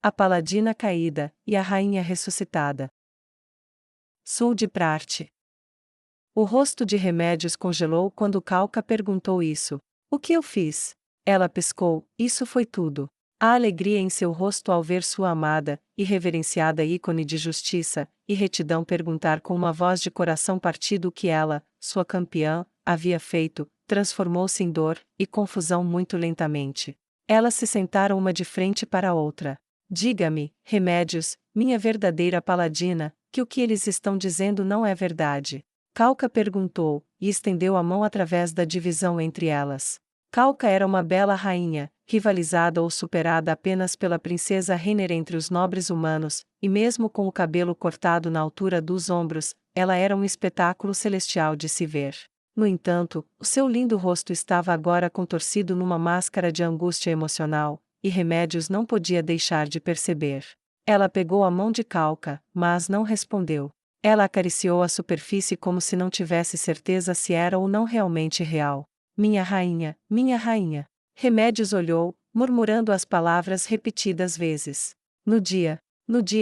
a paladina caída, e a rainha ressuscitada. Sul de Prarte. O rosto de Remédios congelou quando Calca perguntou isso. O que eu fiz? Ela piscou, isso foi tudo. A alegria em seu rosto ao ver sua amada, e reverenciada ícone de justiça, e retidão perguntar com uma voz de coração partido o que ela, sua campeã, havia feito, transformou-se em dor, e confusão muito lentamente. Elas se sentaram uma de frente para a outra. Diga-me, Remédios, minha verdadeira paladina, que o que eles estão dizendo não é verdade. Calca perguntou, e estendeu a mão através da divisão entre elas. Calca era uma bela rainha, rivalizada ou superada apenas pela princesa Renner entre os nobres humanos, e mesmo com o cabelo cortado na altura dos ombros, ela era um espetáculo celestial de se ver. No entanto, o seu lindo rosto estava agora contorcido numa máscara de angústia emocional, e Remédios não podia deixar de perceber. Ela pegou a mão de Calca, mas não respondeu. Ela acariciou a superfície como se não tivesse certeza se era ou não realmente real. Minha rainha, minha rainha. Remédios olhou, murmurando as palavras repetidas vezes. No dia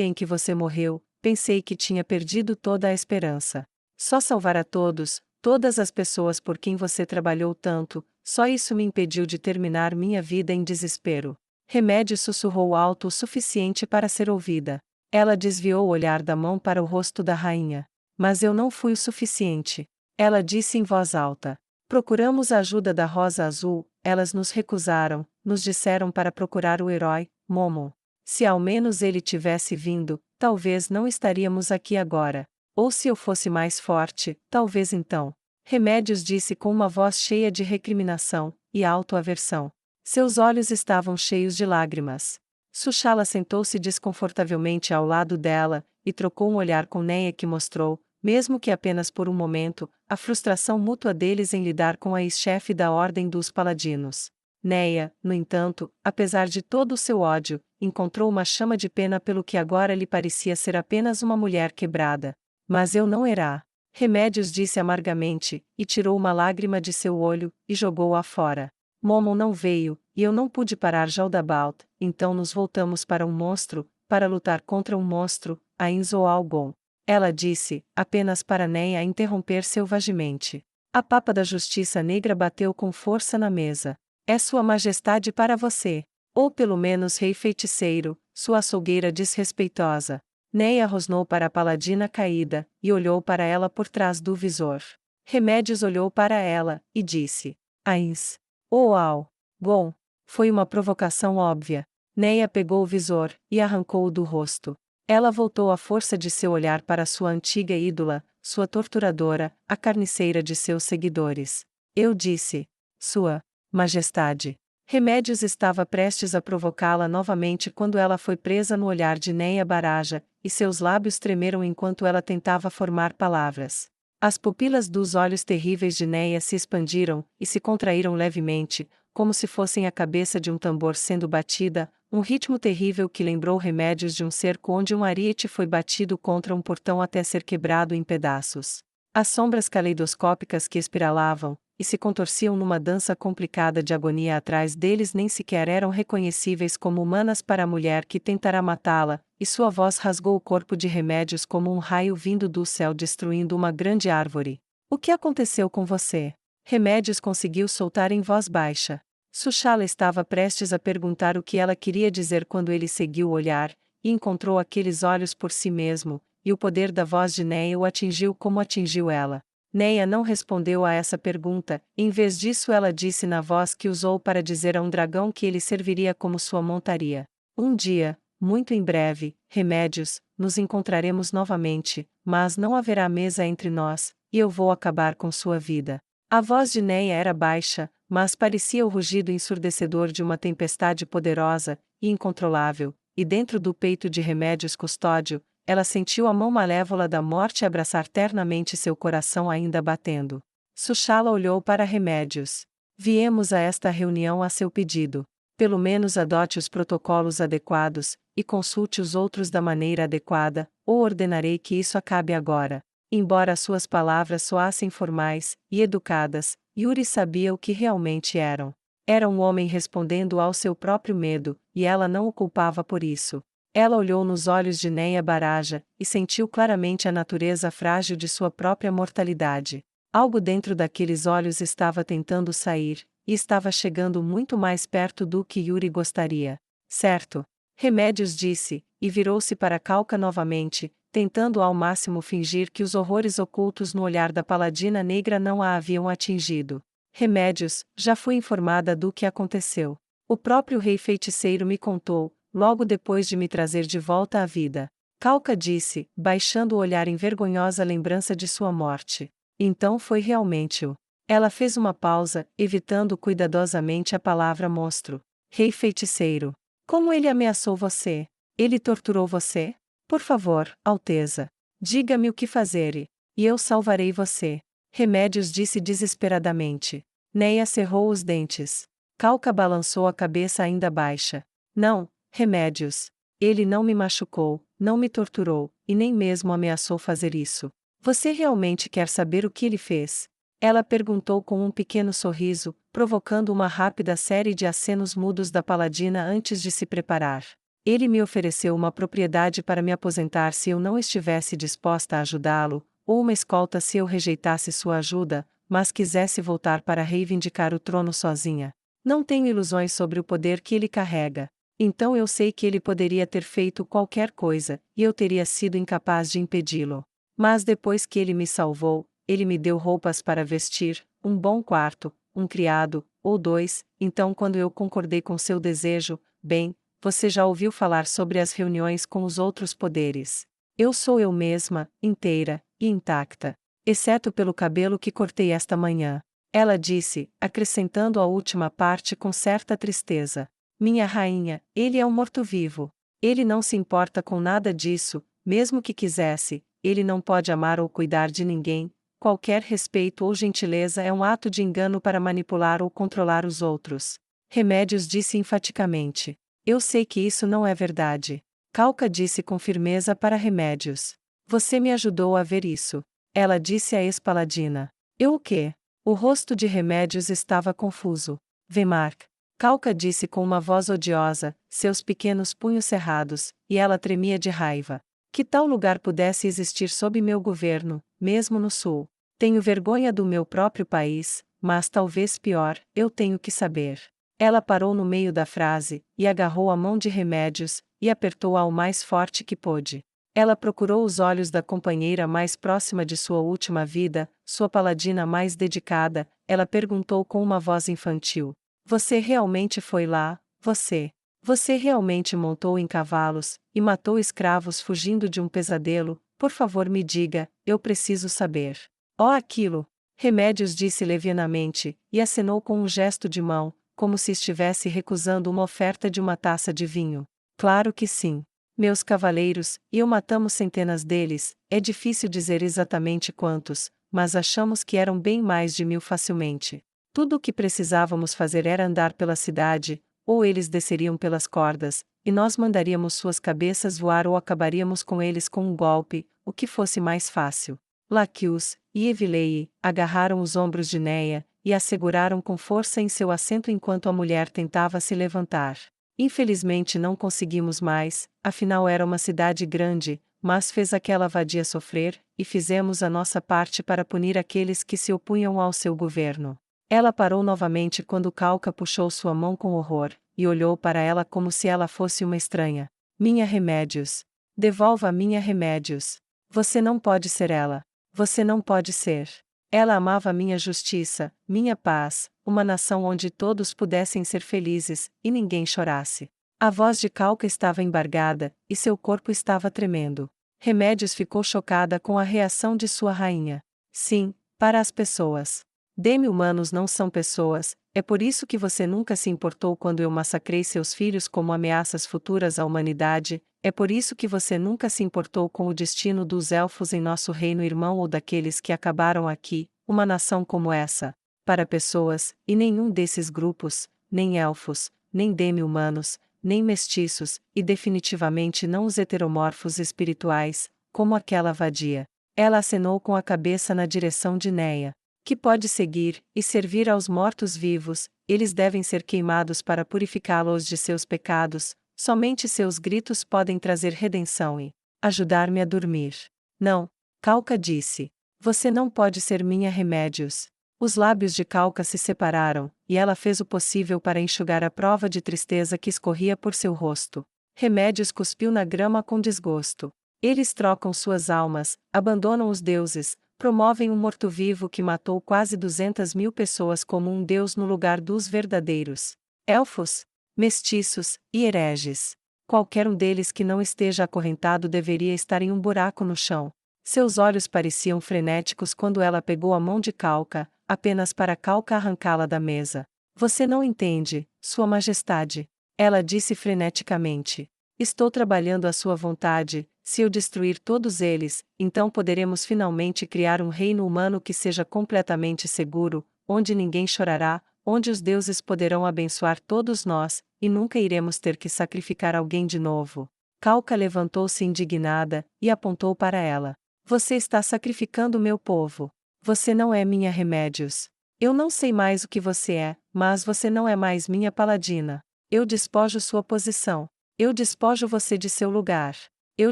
em que você morreu, pensei que tinha perdido toda a esperança. Só salvar a todos, todas as pessoas por quem você trabalhou tanto, só isso me impediu de terminar minha vida em desespero. Remédios sussurrou alto o suficiente para ser ouvida. Ela desviou o olhar da mão para o rosto da rainha. Mas eu não fui o suficiente. Ela disse em voz alta. Procuramos a ajuda da Rosa Azul, elas nos recusaram, nos disseram para procurar o herói, Momo. Se ao menos ele tivesse vindo, talvez não estaríamos aqui agora. Ou se eu fosse mais forte, talvez então. Remédios disse com uma voz cheia de recriminação e autoaversão. Seus olhos estavam cheios de lágrimas. Sushala sentou-se desconfortavelmente ao lado dela, e trocou um olhar com Neia que mostrou, mesmo que apenas por um momento, a frustração mútua deles em lidar com a ex-chefe da Ordem dos Paladinos. Neia, no entanto, apesar de todo o seu ódio, encontrou uma chama de pena pelo que agora lhe parecia ser apenas uma mulher quebrada. Mas eu não era. Remédios disse amargamente, e tirou uma lágrima de seu olho, e jogou-a fora. Momo não veio, e eu não pude parar Jaldabaoth, então nos voltamos para um monstro, para lutar contra um monstro, a Inzoalgon. Ela disse, apenas para Neia interromper selvagemente. A papa da justiça negra bateu com força na mesa. É sua majestade para você. Ou pelo menos rei feiticeiro, sua açougueira desrespeitosa. Neia rosnou para a paladina caída, e olhou para ela por trás do visor. Remédios olhou para ela, e disse. Ains. Oau! Bom! Foi uma provocação óbvia. Neia pegou o visor, e arrancou-o do rosto. Ela voltou a força de seu olhar para sua antiga ídola, sua torturadora, a carniceira de seus seguidores. Eu disse. Sua Majestade. Remédios estava prestes a provocá-la novamente quando ela foi presa no olhar de Neia Baraja, e seus lábios tremeram enquanto ela tentava formar palavras. As pupilas dos olhos terríveis de Neia se expandiram, e se contraíram levemente, como se fossem a cabeça de um tambor sendo batida, um ritmo terrível que lembrou Remédios de um cerco onde um ariete foi batido contra um portão até ser quebrado em pedaços. As sombras caleidoscópicas que espiralavam, e se contorciam numa dança complicada de agonia atrás deles nem sequer eram reconhecíveis como humanas para a mulher que tentará matá-la, e sua voz rasgou o corpo de Remédios como um raio vindo do céu destruindo uma grande árvore. O que aconteceu com você? Remédios conseguiu soltar em voz baixa. Sushala estava prestes a perguntar o que ela queria dizer quando ele seguiu o olhar, e encontrou aqueles olhos por si mesmo, e o poder da voz de Neia o atingiu como atingiu ela. Neia não respondeu a essa pergunta, em vez disso ela disse na voz que usou para dizer a um dragão que ele serviria como sua montaria. Um dia, muito em breve, Remédios, nos encontraremos novamente, mas não haverá mesa entre nós, e eu vou acabar com sua vida. A voz de Neia era baixa, mas parecia o rugido ensurdecedor de uma tempestade poderosa e incontrolável, e dentro do peito de Remédios Custódio, ela sentiu a mão malévola da morte abraçar ternamente seu coração ainda batendo. Sushala olhou para Remédios. Viemos a esta reunião a seu pedido. Pelo menos adote os protocolos adequados, e consulte os outros da maneira adequada, ou ordenarei que isso acabe agora. Embora suas palavras soassem formais e educadas, Yuri sabia o que realmente eram. Era um homem respondendo ao seu próprio medo, e ela não o culpava por isso. Ela olhou nos olhos de Neia Baraja, e sentiu claramente a natureza frágil de sua própria mortalidade. Algo dentro daqueles olhos estava tentando sair, e estava chegando muito mais perto do que Yuri gostaria. Certo. Remédios disse, e virou-se para Kalka novamente, tentando ao máximo fingir que os horrores ocultos no olhar da paladina negra não a haviam atingido. Remédios, já fui informada do que aconteceu. O próprio rei feiticeiro me contou, logo depois de me trazer de volta à vida. Kalka disse, baixando o olhar em vergonhosa lembrança de sua morte. Então foi realmente-o. Ela fez uma pausa, evitando cuidadosamente a palavra monstro. Rei feiticeiro. Como ele ameaçou você? Ele torturou você? Por favor, Alteza. Diga-me o que fazer e eu salvarei você. Remédios disse desesperadamente. Neia cerrou os dentes. Kalka balançou a cabeça ainda baixa. Não, Remédios. Ele não me machucou, não me torturou, e nem mesmo ameaçou fazer isso. Você realmente quer saber o que ele fez? Ela perguntou com um pequeno sorriso, provocando uma rápida série de acenos mudos da paladina antes de se preparar. Ele me ofereceu uma propriedade para me aposentar se eu não estivesse disposta a ajudá-lo, ou uma escolta se eu rejeitasse sua ajuda, mas quisesse voltar para reivindicar o trono sozinha. Não tenho ilusões sobre o poder que ele carrega. Então eu sei que ele poderia ter feito qualquer coisa, e eu teria sido incapaz de impedi-lo. Mas depois que ele me salvou, ele me deu roupas para vestir, um bom quarto, um criado, ou dois, então quando eu concordei com seu desejo, bem, você já ouviu falar sobre as reuniões com os outros poderes. Eu sou eu mesma, inteira, e intacta. Exceto pelo cabelo que cortei esta manhã. Ela disse, acrescentando a última parte com certa tristeza. Minha rainha, ele é um morto-vivo. Ele não se importa com nada disso, mesmo que quisesse, ele não pode amar ou cuidar de ninguém. Qualquer respeito ou gentileza é um ato de engano para manipular ou controlar os outros. Remédios disse enfaticamente. Eu sei que isso não é verdade. Kalka disse com firmeza para Remédios. Você me ajudou a ver isso. Ela disse à ex-paladina. Eu o quê? O rosto de Remédios estava confuso. Vemark. Kalka disse com uma voz odiosa, seus pequenos punhos cerrados, e ela tremia de raiva. Que tal lugar pudesse existir sob meu governo, mesmo no sul? Tenho vergonha do meu próprio país, mas talvez pior, eu tenho que saber. Ela parou no meio da frase, e agarrou a mão de Remédios, e apertou-a o mais forte que pôde. Ela procurou os olhos da companheira mais próxima de sua última vida, sua paladina mais dedicada, ela perguntou com uma voz infantil. Você realmente foi lá, você? Você realmente montou em cavalos, e matou escravos fugindo de um pesadelo? Por favor me diga, eu preciso saber. Oh aquilo! Remédios disse levianamente, e acenou com um gesto de mão, como se estivesse recusando uma oferta de uma taça de vinho. Claro que sim. Meus cavaleiros, e eu matamos centenas deles, é difícil dizer exatamente quantos, mas achamos que eram bem mais de 1000 facilmente. Tudo o que precisávamos fazer era andar pela cidade, ou eles desceriam pelas cordas, e nós mandaríamos suas cabeças voar ou acabaríamos com eles com um golpe, o que fosse mais fácil. Laquius e Evilei agarraram os ombros de Neia, e a seguraram com força em seu assento enquanto a mulher tentava se levantar. Infelizmente não conseguimos mais, afinal era uma cidade grande, mas fez aquela vadia sofrer, e fizemos a nossa parte para punir aqueles que se opunham ao seu governo. Ela parou novamente quando Kalka puxou sua mão com horror, e olhou para ela como se ela fosse uma estranha. Minha Remédios. Devolva a minha Remédios. Você não pode ser ela. Você não pode ser. Ela amava minha justiça, minha paz, uma nação onde todos pudessem ser felizes, e ninguém chorasse. A voz de Kalka estava embargada, e seu corpo estava tremendo. Remédios ficou chocada com a reação de sua rainha. Sim, para as pessoas. Demi-humanos não são pessoas, é por isso que você nunca se importou quando eu massacrei seus filhos como ameaças futuras à humanidade, é por isso que você nunca se importou com o destino dos elfos em nosso reino irmão ou daqueles que acabaram aqui, uma nação como essa. Para pessoas, e nenhum desses grupos, nem elfos, nem demi-humanos, nem mestiços, e definitivamente não os heteromorfos espirituais, como aquela vadia. Ela acenou com a cabeça na direção de Neia. Que pode seguir, e servir aos mortos-vivos, eles devem ser queimados para purificá-los de seus pecados, Somente seus gritos podem trazer redenção e ajudar-me a dormir. Não, Calca disse. Você não pode ser minha Remédios. Os lábios de Calca se separaram, e ela fez o possível para enxugar a prova de tristeza que escorria por seu rosto. Remédios cuspiu na grama com desgosto. Eles trocam suas almas, abandonam os deuses, promovem um morto-vivo que matou quase 200.000 pessoas como um deus no lugar dos verdadeiros elfos, mestiços e hereges. Qualquer um deles que não esteja acorrentado deveria estar em um buraco no chão. Seus olhos pareciam frenéticos quando ela pegou a mão de Calca, apenas para Calca arrancá-la da mesa. Você não entende, Sua Majestade. Ela disse freneticamente. Estou trabalhando à sua vontade. Se eu destruir todos eles, então poderemos finalmente criar um reino humano que seja completamente seguro, onde ninguém chorará, onde os deuses poderão abençoar todos nós, e nunca iremos ter que sacrificar alguém de novo. Calca levantou-se indignada, e apontou para ela. Você está sacrificando meu povo. Você não é minha Remédios. Eu não sei mais o que você é, mas você não é mais minha paladina. Eu despojo sua posição. Eu despojo você de seu lugar. Eu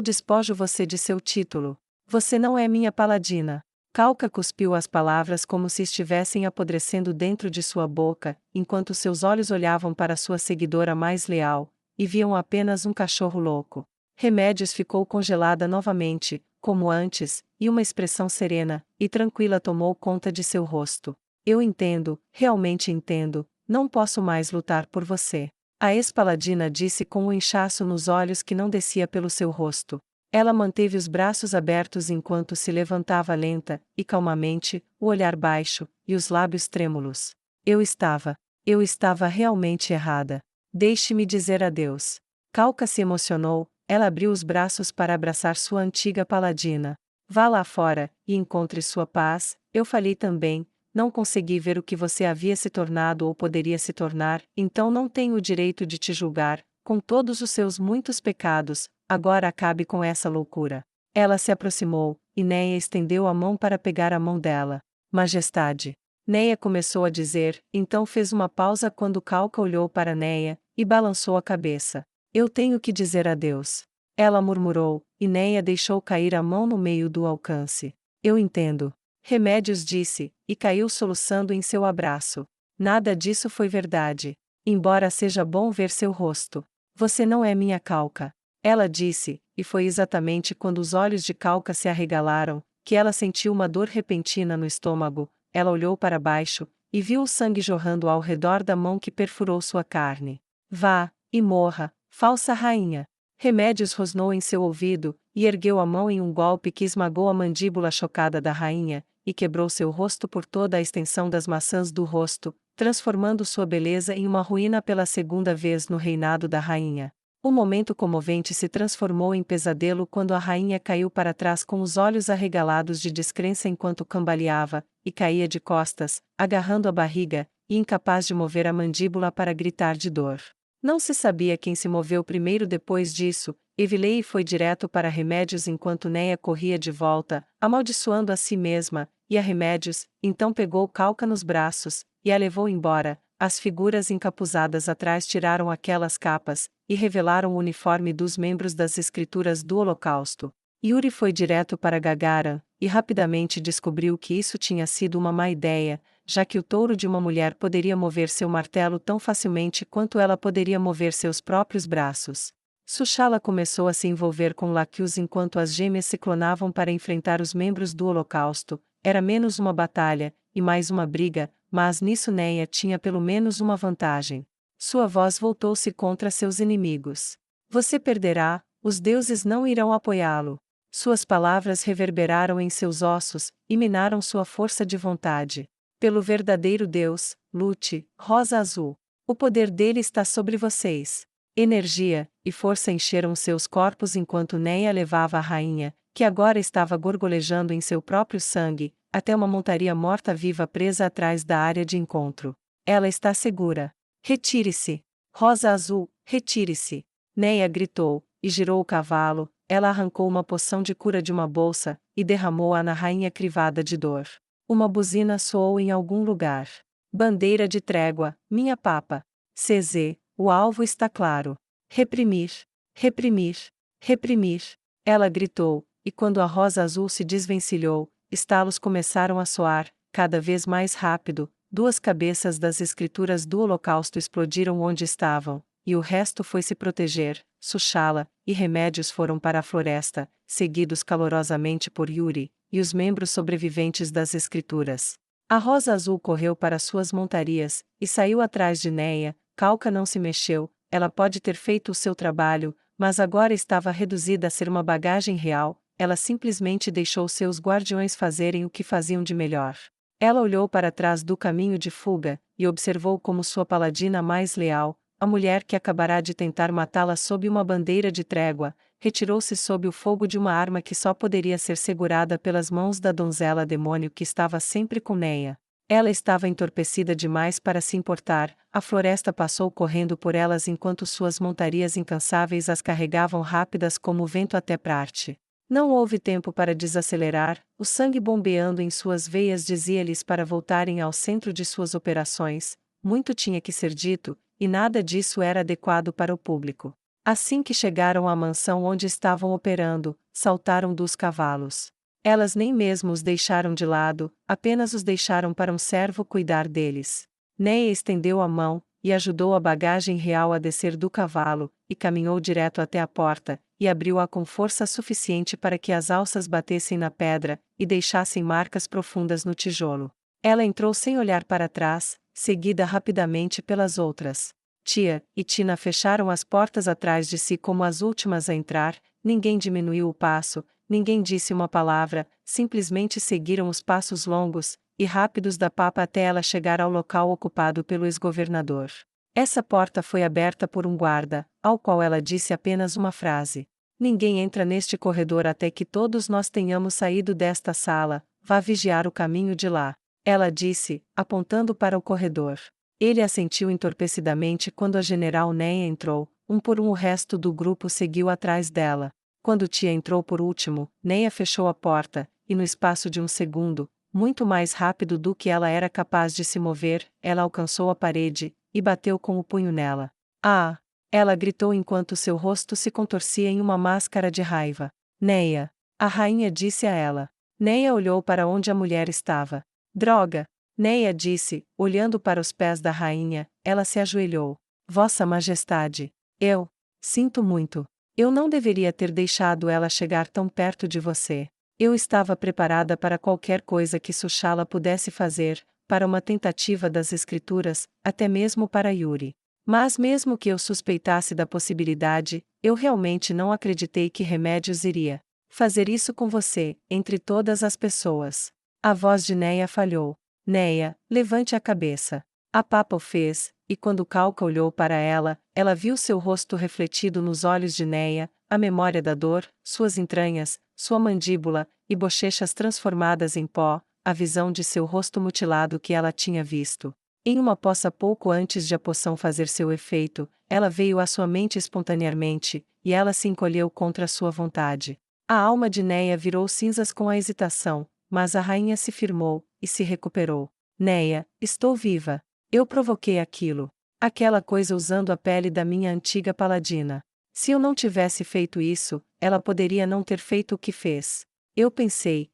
despojo você de seu título. Você não é minha paladina. Calca cuspiu as palavras como se estivessem apodrecendo dentro de sua boca, enquanto seus olhos olhavam para sua seguidora mais leal, e viam apenas um cachorro louco. Remédios ficou congelada novamente, como antes, e uma expressão serena e tranquila tomou conta de seu rosto. Eu entendo, realmente entendo, não posso mais lutar por você. A ex-paladina disse com um inchaço nos olhos que não descia pelo seu rosto. Ela manteve os braços abertos enquanto se levantava lenta e calmamente, o olhar baixo e os lábios trêmulos. Eu estava realmente errada. Deixe-me dizer adeus. Calca se emocionou, ela abriu os braços para abraçar sua antiga paladina. Vá lá fora e encontre sua paz. Eu falhei também. Não consegui ver o que você havia se tornado ou poderia se tornar, então não tenho o direito de te julgar, com todos os seus muitos pecados, agora acabe com essa loucura. Ela se aproximou, e Neia estendeu a mão para pegar a mão dela. Majestade. Neia começou a dizer, então fez uma pausa quando Calca olhou para Neia, e balançou a cabeça. Eu tenho que dizer adeus. Ela murmurou, e Neia deixou cair a mão no meio do alcance. Eu entendo. Remédios disse, e caiu soluçando em seu abraço. Nada disso foi verdade. Embora seja bom ver seu rosto. Você não é minha Calca. Ela disse, e foi exatamente quando os olhos de Calca se arregalaram, que ela sentiu uma dor repentina no estômago. Ela olhou para baixo, e viu o sangue jorrando ao redor da mão que perfurou sua carne. Vá, e morra, falsa rainha. Remédios rosnou em seu ouvido, e ergueu a mão em um golpe que esmagou a mandíbula chocada da rainha, e quebrou seu rosto por toda a extensão das maçãs do rosto, transformando sua beleza em uma ruína pela segunda vez no reinado da rainha. O momento comovente se transformou em pesadelo quando a rainha caiu para trás com os olhos arregalados de descrença enquanto cambaleava, e caía de costas, agarrando a barriga, e incapaz de mover a mandíbula para gritar de dor. Não se sabia quem se moveu primeiro depois disso. Evilei foi direto para Remédios enquanto Neia corria de volta, amaldiçoando a si mesma, e a Remédios, então pegou Calca nos braços, e a levou embora. As figuras encapuzadas atrás tiraram aquelas capas, e revelaram o uniforme dos membros das escrituras do Holocausto. Yuri foi direto para Gagaran, e rapidamente descobriu que isso tinha sido uma má ideia, já que o touro de uma mulher poderia mover seu martelo tão facilmente quanto ela poderia mover seus próprios braços. Sushala começou a se envolver com Laquius enquanto as gêmeas se clonavam para enfrentar os membros do Holocausto. Era menos uma batalha, e mais uma briga, mas nisso Neia tinha pelo menos uma vantagem. Sua voz voltou-se contra seus inimigos. Você perderá, os deuses não irão apoiá-lo. Suas palavras reverberaram em seus ossos, e minaram sua força de vontade. Pelo verdadeiro Deus, lute, Rosa Azul. O poder dele está sobre vocês. Energia e força encheram seus corpos enquanto Neia levava a rainha, que agora estava gorgolejando em seu próprio sangue, até uma montaria morta-viva presa atrás da área de encontro. Ela está segura. Retire-se. Rosa Azul, retire-se. Neia gritou, e girou o cavalo. Ela arrancou uma poção de cura de uma bolsa, e derramou-a na rainha crivada de dor. Uma buzina soou em algum lugar. Bandeira de trégua, minha papa. CZ, o alvo está claro. Reprimir. Reprimir. Reprimir. Ela gritou, e quando a rosa azul se desvencilhou, estalos começaram a soar, cada vez mais rápido, duas cabeças das escrituras do holocausto explodiram onde estavam, e o resto foi se proteger, Sushala, e remédios foram para a floresta, seguidos calorosamente por Yuri, e os membros sobreviventes das escrituras. A rosa azul correu para suas montarias, e saiu atrás de Neia. Calca não se mexeu, ela pode ter feito o seu trabalho, mas agora estava reduzida a ser uma bagagem real, ela simplesmente deixou seus guardiões fazerem o que faziam de melhor. Ela olhou para trás do caminho de fuga, e observou como sua paladina mais leal, a mulher que acabará de tentar matá-la sob uma bandeira de trégua, retirou-se sob o fogo de uma arma que só poderia ser segurada pelas mãos da donzela demônio que estava sempre com Neia. Ela estava entorpecida demais para se importar, a floresta passou correndo por elas enquanto suas montarias incansáveis as carregavam rápidas como o vento até Prarte. Não houve tempo para desacelerar, o sangue bombeando em suas veias dizia-lhes para voltarem ao centro de suas operações. Muito tinha que ser dito, e nada disso era adequado para o público. Assim que chegaram à mansão onde estavam operando, saltaram dos cavalos. Elas nem mesmo os deixaram de lado, apenas os deixaram para um servo cuidar deles. Neia estendeu a mão, e ajudou a bagagem real a descer do cavalo, e caminhou direto até a porta, e abriu-a com força suficiente para que as alças batessem na pedra, e deixassem marcas profundas no tijolo. Ela entrou sem olhar para trás, seguida rapidamente pelas outras. Tia e Tina fecharam as portas atrás de si como as últimas a entrar, ninguém diminuiu o passo, ninguém disse uma palavra, simplesmente seguiram os passos longos e rápidos da papa até ela chegar ao local ocupado pelo ex-governador. Essa porta foi aberta por um guarda, ao qual ela disse apenas uma frase: "Ninguém entra neste corredor até que todos nós tenhamos saído desta sala, vá vigiar o caminho de lá." Ela disse, apontando para o corredor. Ele assentiu entorpecidamente quando a general Neia entrou, um por um o resto do grupo seguiu atrás dela. Quando Tia entrou por último, Neia fechou a porta, e no espaço de um segundo, muito mais rápido do que ela era capaz de se mover, ela alcançou a parede, e bateu com o punho nela. "Ah!" Ela gritou enquanto seu rosto se contorcia em uma máscara de raiva. "Neia!" A rainha disse a ela. Neia olhou para onde a mulher estava. "Droga!" Neia disse, olhando para os pés da rainha, ela se ajoelhou. "Vossa Majestade, eu sinto muito. Eu não deveria ter deixado ela chegar tão perto de você. Eu estava preparada para qualquer coisa que Sushala pudesse fazer, para uma tentativa das escrituras, até mesmo para Yuri. Mas mesmo que eu suspeitasse da possibilidade, eu realmente não acreditei que Remédios iria fazer isso com você, entre todas as pessoas." A voz de Neia falhou. "Neia, levante a cabeça." A papa o fez, e quando Calca olhou para ela, ela viu seu rosto refletido nos olhos de Neia, a memória da dor, suas entranhas, sua mandíbula, e bochechas transformadas em pó, a visão de seu rosto mutilado que ela tinha visto. Em uma poça pouco antes de a poção fazer seu efeito, ela veio à sua mente espontaneamente, e ela se encolheu contra sua vontade. A alma de Neia virou cinzas com a hesitação, mas a rainha se firmou, e se recuperou. "Neia, estou viva. Eu provoquei aquilo. Aquela coisa usando a pele da minha antiga paladina. Se eu não tivesse feito isso, ela poderia não ter feito o que fez. Eu pensei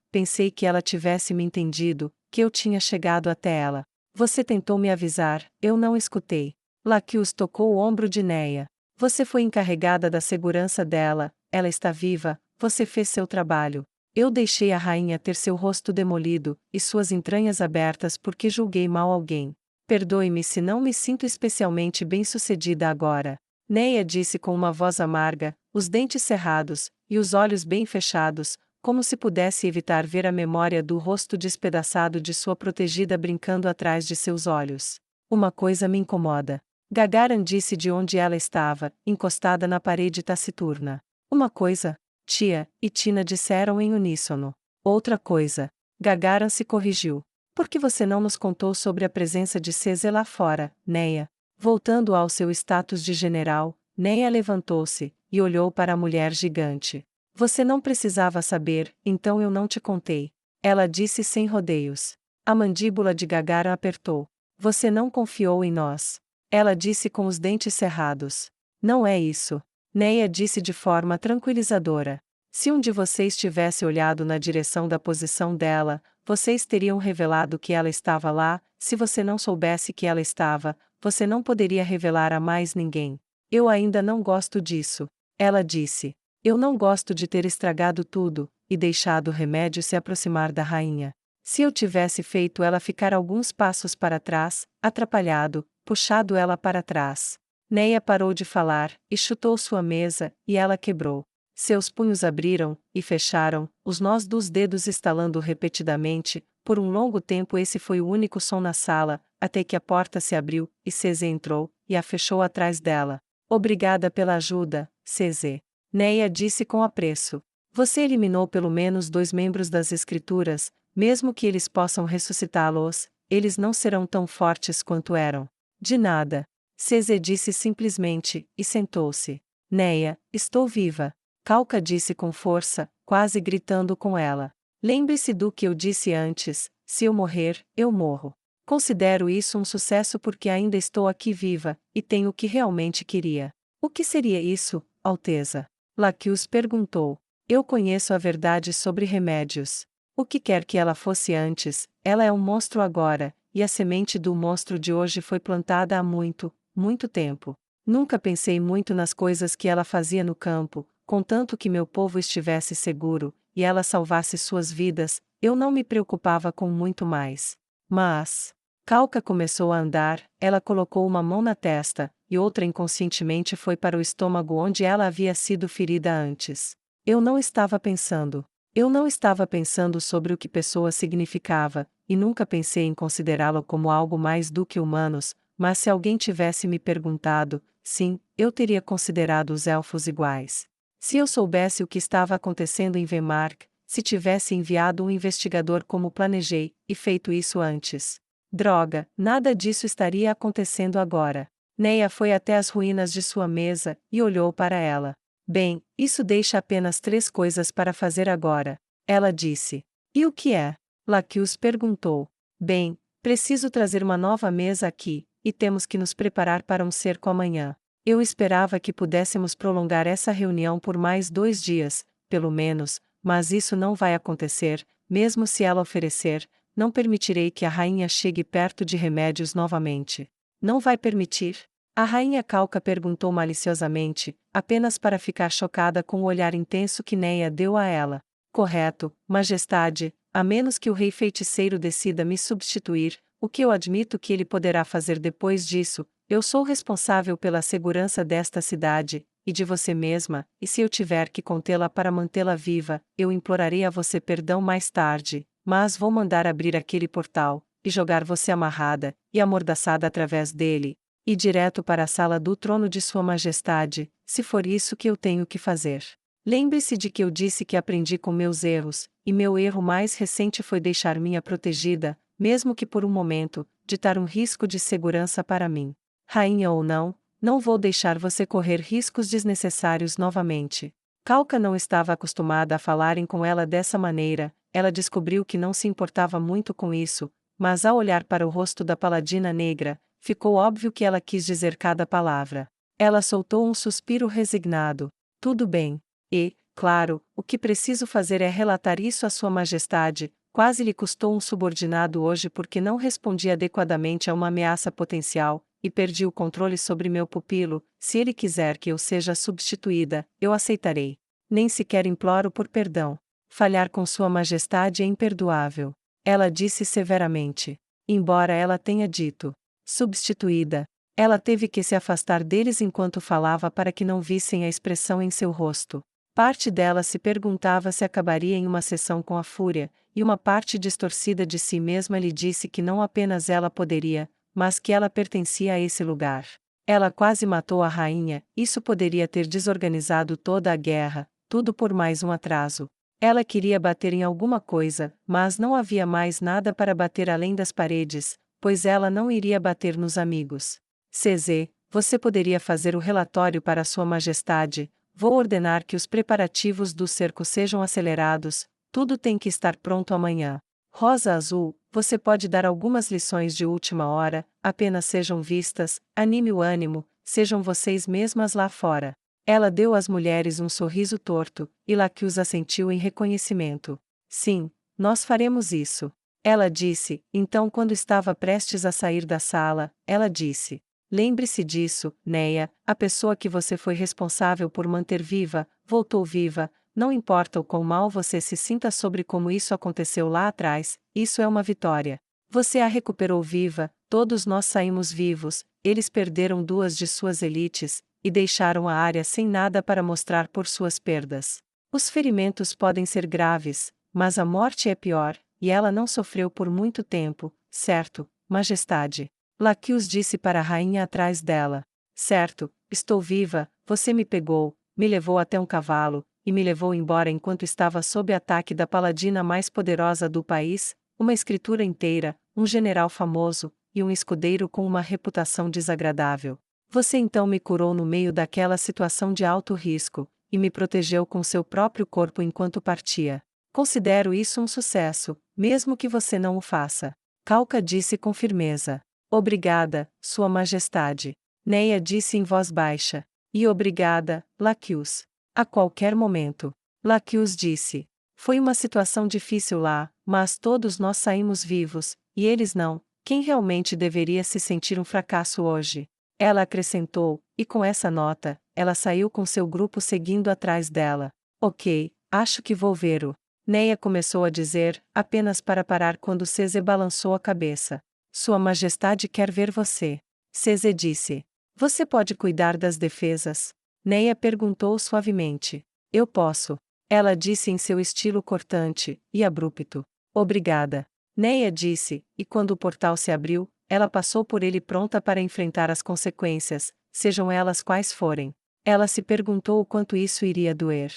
que ela tivesse me entendido, que eu tinha chegado até ela. Você tentou me avisar, eu não escutei." Laquius tocou o ombro de Neia. "Você foi encarregada da segurança dela, ela está viva, você fez seu trabalho. Eu deixei a rainha ter seu rosto demolido, e suas entranhas abertas porque julguei mal alguém. Perdoe-me se não me sinto especialmente bem-sucedida agora." Neia disse com uma voz amarga, os dentes cerrados, e os olhos bem fechados, como se pudesse evitar ver a memória do rosto despedaçado de sua protegida brincando atrás de seus olhos. "Uma coisa me incomoda." Gagaran disse de onde ela estava, encostada na parede taciturna. "Uma coisa?" Tia e Tina disseram em uníssono. "Outra coisa." Gagaran se corrigiu. "Por que você não nos contou sobre a presença de Cese lá fora, Neia?" Voltando ao seu status de general, Neia levantou-se, e olhou para a mulher gigante. "Você não precisava saber, então eu não te contei." Ela disse sem rodeios. A mandíbula de Gagaran apertou. "Você não confiou em nós." Ela disse com os dentes cerrados. Não é isso. Neia disse de forma tranquilizadora. Se um de vocês tivesse olhado na direção da posição dela, vocês teriam revelado que ela estava lá. Se você não soubesse que ela estava, você não poderia revelar a mais ninguém. Eu ainda não gosto disso. Ela disse. Eu não gosto de ter estragado tudo, e deixado o remédio se aproximar da rainha. Se eu tivesse feito ela ficar alguns passos para trás, atrapalhado, puxado ela para trás. Neia parou de falar, e chutou sua mesa, e ela quebrou. Seus punhos abriram, e fecharam, os nós dos dedos estalando repetidamente. Por um longo tempo esse foi o único som na sala, até que a porta se abriu, e Cezê entrou, e a fechou atrás dela. Obrigada pela ajuda, Cezê. Neia disse com apreço. Você eliminou pelo menos 2 membros das escrituras, mesmo que eles possam ressuscitá-los, eles não serão tão fortes quanto eram. De nada. Cezê disse simplesmente, e sentou-se. Neia, estou viva. Calca disse com força, quase gritando com ela. Lembre-se do que eu disse antes, se eu morrer, eu morro. Considero isso um sucesso porque ainda estou aqui viva, e tenho o que realmente queria. O que seria isso, Alteza? Lacus perguntou. Eu conheço a verdade sobre remédios. O que quer que ela fosse antes, ela é um monstro agora, e a semente do monstro de hoje foi plantada há muito, muito tempo. Nunca pensei muito nas coisas que ela fazia no campo, contanto que meu povo estivesse seguro, e ela salvasse suas vidas, eu não me preocupava com muito mais. Mas... Calca começou a andar, ela colocou uma mão na testa, e outra inconscientemente foi para o estômago onde ela havia sido ferida antes. Eu não estava pensando. Eu não estava pensando sobre o que pessoa significava, e nunca pensei em considerá-lo como algo mais do que humanos, mas se alguém tivesse me perguntado, sim, eu teria considerado os elfos iguais. Se eu soubesse o que estava acontecendo em Vemark, se tivesse enviado um investigador como planejei, e feito isso antes. Droga, nada disso estaria acontecendo agora. Neia foi até as ruínas de sua mesa, e olhou para ela. Bem, isso deixa apenas 3 coisas para fazer agora. Ela disse. E o que é? Lacus perguntou. Bem, preciso trazer uma nova mesa aqui, e temos que nos preparar para um cerco amanhã. Eu esperava que pudéssemos prolongar essa reunião por mais 2 dias, pelo menos, mas isso não vai acontecer, mesmo se ela oferecer. Não permitirei que a rainha chegue perto de remédios novamente. Não vai permitir? A rainha Calca perguntou maliciosamente, apenas para ficar chocada com o olhar intenso que Neia deu a ela. Correto, Majestade, a menos que o rei feiticeiro decida me substituir, o que eu admito que ele poderá fazer depois disso. Eu sou responsável pela segurança desta cidade, e de você mesma, e se eu tiver que contê-la para mantê-la viva, eu implorarei a você perdão mais tarde. Mas vou mandar abrir aquele portal, e jogar você amarrada, e amordaçada através dele, e direto para a sala do trono de Sua Majestade, se for isso que eu tenho que fazer. Lembre-se de que eu disse que aprendi com meus erros, e meu erro mais recente foi deixar minha protegida, mesmo que por um momento, ditar um risco de segurança para mim. Rainha ou não, não vou deixar você correr riscos desnecessários novamente. Calca não estava acostumada a falarem com ela dessa maneira. Ela descobriu que não se importava muito com isso, mas ao olhar para o rosto da paladina negra, ficou óbvio que ela quis dizer cada palavra. Ela soltou um suspiro resignado. Tudo bem. E, claro, o que preciso fazer é relatar isso a Sua Majestade. Quase lhe custou um subordinado hoje porque não respondi adequadamente a uma ameaça potencial, e perdi o controle sobre meu pupilo. Se ele quiser que eu seja substituída, eu aceitarei. Nem sequer imploro por perdão. Falhar com Sua Majestade é imperdoável. Ela disse severamente. Embora ela tenha dito substituída, ela teve que se afastar deles enquanto falava para que não vissem a expressão em seu rosto. Parte dela se perguntava se acabaria em uma sessão com a fúria, e uma parte distorcida de si mesma lhe disse que não apenas ela poderia, mas que ela pertencia a esse lugar. Ela quase matou a rainha, isso poderia ter desorganizado toda a guerra, tudo por mais um atraso. Ela queria bater em alguma coisa, mas não havia mais nada para bater além das paredes, pois ela não iria bater nos amigos. Cezê, você poderia fazer o relatório para Sua Majestade. Vou ordenar que os preparativos do cerco sejam acelerados, tudo tem que estar pronto amanhã. Rosa Azul, você pode dar algumas lições de última hora, apenas sejam vistas, anime o ânimo, sejam vocês mesmas lá fora. Ela deu às mulheres um sorriso torto, e Laqueus assentiu em reconhecimento. Sim, nós faremos isso. Ela disse, então quando estava prestes a sair da sala, ela disse: lembre-se disso, Neia, a pessoa que você foi responsável por manter viva, voltou viva, não importa o quão mal você se sinta sobre como isso aconteceu lá atrás, isso é uma vitória. Você a recuperou viva, todos nós saímos vivos, eles perderam duas de suas elites, e deixaram a área sem nada para mostrar por suas perdas. Os ferimentos podem ser graves, mas a morte é pior, e ela não sofreu por muito tempo, certo, Majestade? Laqueus disse para a rainha atrás dela. Certo, estou viva, você me pegou, me levou até um cavalo, e me levou embora enquanto estava sob ataque da paladina mais poderosa do país, uma escritura inteira, um general famoso, e um escudeiro com uma reputação desagradável. Você então me curou no meio daquela situação de alto risco, e me protegeu com seu próprio corpo enquanto partia. Considero isso um sucesso, mesmo que você não o faça. Calca disse com firmeza. Obrigada, Sua Majestade. Neia disse em voz baixa. E obrigada, Laqueus. A qualquer momento. Laqueus disse. Foi uma situação difícil lá, mas todos nós saímos vivos, e eles não. Quem realmente deveria se sentir um fracasso hoje? Ela acrescentou, e com essa nota, ela saiu com seu grupo seguindo atrás dela. Ok, acho que vou ver-o. Neia começou a dizer, apenas para parar quando Cese balançou a cabeça. Sua Majestade quer ver você. Cese disse. Você pode cuidar das defesas? Neia perguntou suavemente. Eu posso. Ela disse em seu estilo cortante e abrupto. Obrigada. Neia disse, e quando o portal se abriu, ela passou por ele pronta para enfrentar as consequências, sejam elas quais forem. Ela se perguntou o quanto isso iria doer.